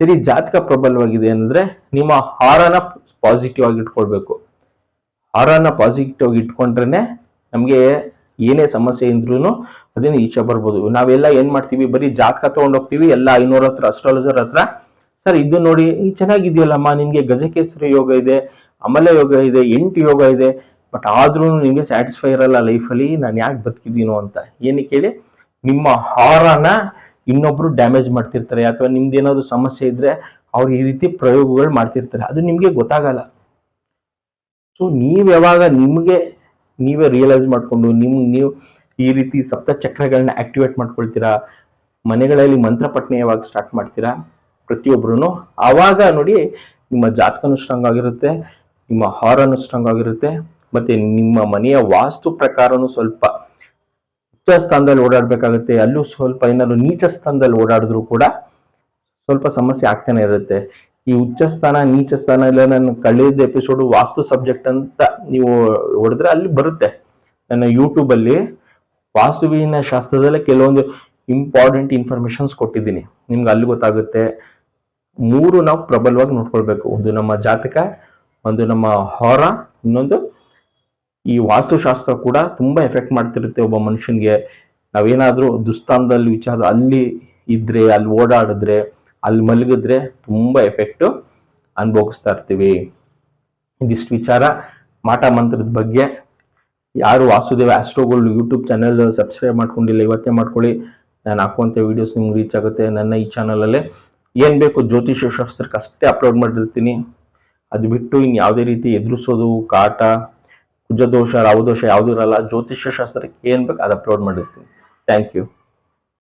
ಸರಿ, ಜಾತಕ ಪ್ರಬಲವಾಗಿದೆ ಅಂದ್ರೆ ನಿಮ್ಮ ಹಾರನ ಪಾಸಿಟಿವ್ ಆಗಿ ಇಟ್ಕೊಳ್ಬೇಕು. ಹಾರನ ಪಾಸಿಟಿವ್ ಆಗಿ ಇಟ್ಕೊಂಡ್ರೆ ನಮ್ಗೆ ಏನೇ ಸಮಸ್ಯೆ ಇದ್ರೂ ಅದನ್ನ ಈಚೆ ಬರ್ಬೋದು. ನಾವೆಲ್ಲ ಏನ್ ಮಾಡ್ತೀವಿ, ಬರೀ ಜಾತಕ ತಗೊಂಡೋಗ್ತೀವಿ ಎಲ್ಲ 500 ಹತ್ರ, ಅಸ್ಟ್ರಾಲಜರ್ ಹತ್ರ. ಸರ್ ಇದು ನೋಡಿ ಚೆನ್ನಾಗಿದೆಯಲ್ಲಮ್ಮ, ನಿನ್ಗೆ ಗಜಕೇಸರಿ ಯೋಗ ಇದೆ, ಅಮಲ ಯೋಗ ಇದೆ, 8 ಯೋಗ ಇದೆ, ಬಟ್ ಆದ್ರೂ ನಿಮ್ಗೆ ಸ್ಯಾಟಿಸ್ಫೈ ಇರಲ್ಲ ಲೈಫಲ್ಲಿ, ನಾನು ಯಾಕೆ ಬದುಕಿದೀನೋ ಅಂತ. ಏನಕ್ಕೆ ಹೇಳಿ, ನಿಮ್ಮ ಹಾರನ ಇನ್ನೊಬ್ರು ಡ್ಯಾಮೇಜ್ ಮಾಡ್ತಿರ್ತಾರೆ, ಅಥವಾ ನಿಮ್ದೇನಾದ್ರು ಸಮಸ್ಯೆ ಇದ್ರೆ ಅವ್ರು ಈ ರೀತಿ ಪ್ರಯೋಗಗಳು ಮಾಡ್ತಿರ್ತಾರೆ, ಅದು ನಿಮ್ಗೆ ಗೊತ್ತಾಗಲ್ಲ. ಸೊ ನೀವ್ ಯಾವಾಗ ನಿಮ್ಗೆ ನೀವೇ ರಿಯಲೈಸ್ ಮಾಡ್ಕೊಂಡು ನೀವು ಈ ರೀತಿ ಸಪ್ತ ಚಕ್ರಗಳನ್ನ ಆಕ್ಟಿವೇಟ್ ಮಾಡ್ಕೊಳ್ತೀರಾ, ಮನೆಗಳಲ್ಲಿ ಮಂತ್ರ ಪಠನೆ ಯಾವಾಗ ಸ್ಟಾರ್ಟ್ ಮಾಡ್ತೀರಾ ಪ್ರತಿಯೊಬ್ರು, ಆವಾಗ ನೋಡಿ ನಿಮ್ಮ ಜಾತಕನೂ ಸ್ಟ್ರಾಂಗ್ ಆಗಿರುತ್ತೆ, ನಿಮ್ಮ ಹಾರನು ಸ್ಟ್ರಾಂಗ್ ಆಗಿರುತ್ತೆ. ಮತ್ತೆ ನಿಮ್ಮ ಮನೆಯ ವಾಸ್ತು ಪ್ರಕಾರನು ಸ್ವಲ್ಪ ಉಚ್ಚ ಸ್ಥಾನದಲ್ಲಿ ಓಡಾಡ್ಬೇಕಾಗುತ್ತೆ. ಅಲ್ಲೂ ಸ್ವಲ್ಪ ಏನಾದ್ರು ನೀಚ ಸ್ಥಾನದಲ್ಲಿ ಓಡಾಡಿದ್ರು ಕೂಡ ಸ್ವಲ್ಪ ಸಮಸ್ಯೆ ಆಗ್ತಾನೆ ಇರುತ್ತೆ. ಈ ಉಚ್ಚ ಸ್ಥಾನ ನೀಚ ಸ್ಥಾನ ಎಲ್ಲ ನಾನು ಕಳೆದ ಎಪಿಸೋಡ್ ವಾಸ್ತು ಸಬ್ಜೆಕ್ಟ್ ಅಂತ ನೀವು ಹೊಡೆದ್ರೆ ಅಲ್ಲಿ ಬರುತ್ತೆ. ನನ್ನ ಯೂಟ್ಯೂಬ್ ಅಲ್ಲಿ ವಾಸ್ತುವಿನ ಶಾಸ್ತ್ರದಲ್ಲೇ ಕೆಲವೊಂದು ಇಂಪಾರ್ಟೆಂಟ್ ಇನ್ಫಾರ್ಮೇಶನ್ಸ್ ಕೊಟ್ಟಿದ್ದೀನಿ, ನಿಮ್ಗೆ ಅಲ್ಲಿ ಗೊತ್ತಾಗುತ್ತೆ. 3 ನಾವು ಪ್ರಬಲವಾಗಿ ನೋಡ್ಕೊಳ್ಬೇಕು. ಒಂದು ನಮ್ಮ ಜಾತಕ, ಒಂದು ನಮ್ಮ ಹಾರ, ಇನ್ನೊಂದು ಈ ವಾಸ್ತುಶಾಸ್ತ್ರ ಕೂಡ ತುಂಬಾ ಎಫೆಕ್ಟ್ ಮಾಡ್ತಿರುತ್ತೆ ಒಬ್ಬ ಮನುಷ್ಯನ್ಗೆ. ನಾವೇನಾದ್ರೂ ದುಸ್ಥಾನದಲ್ಲಿ ವಿಚಾರ ಅಲ್ಲಿ ಇದ್ರೆ, ಅಲ್ಲಿ ಓಡಾಡಿದ್ರೆ, ಅಲ್ಲಿ ಮಲಗಿದ್ರೆ ತುಂಬಾ ಎಫೆಕ್ಟ್ ಅನುಭವಿಸ್ತಾ ಇರ್ತೀವಿ. ಇದಿಷ್ಟು ವಿಚಾರ ಮಾಟ ಮಂತ್ರದ ಬಗ್ಗೆ. ಯಾರು ವಾಸುದೇವ ಆಸ್ಟ್ರೋಗೋಲ್ಡ್ ಯೂಟ್ಯೂಬ್ ಚಾನೆಲ್ ಸಬ್ಸ್ಕ್ರೈಬ್ ಮಾಡ್ಕೊಂಡಿಲ್ಲ ಇವತ್ತೇ ಮಾಡ್ಕೊಳ್ಳಿ. ನಾನು ಹಾಕುವಂಥ ವೀಡಿಯೋಸ್ ನಿಮ್ಗೆ ರೀಚ್ ಆಗುತ್ತೆ. ನನ್ನ ಈ ಚಾನಲಲ್ಲೇ ಏನು ಬೇಕು ಜ್ಯೋತಿಷ್ಯ ಶಾಸ್ತ್ರಕ್ಕೆ ಅಷ್ಟೇ ಅಪ್ಲೋಡ್ ಮಾಡಿರ್ತೀನಿ. ಅದು ಬಿಟ್ಟು ಇನ್ನು ಯಾವುದೇ ರೀತಿ ಎದುರಿಸೋದು, ಕಾಟ, ಕುಜದೋಷ, ರಾಹುದೋಷ ಯಾವುದೂ ಇರಲ್ಲ. ಜ್ಯೋತಿಷ್ಯ ಶಾಸ್ತ್ರಕ್ಕೆ ಏನು ಬೇಕು ಅದು ಅಪ್ಲೋಡ್ ಮಾಡಿರ್ತೀನಿ. Thank you.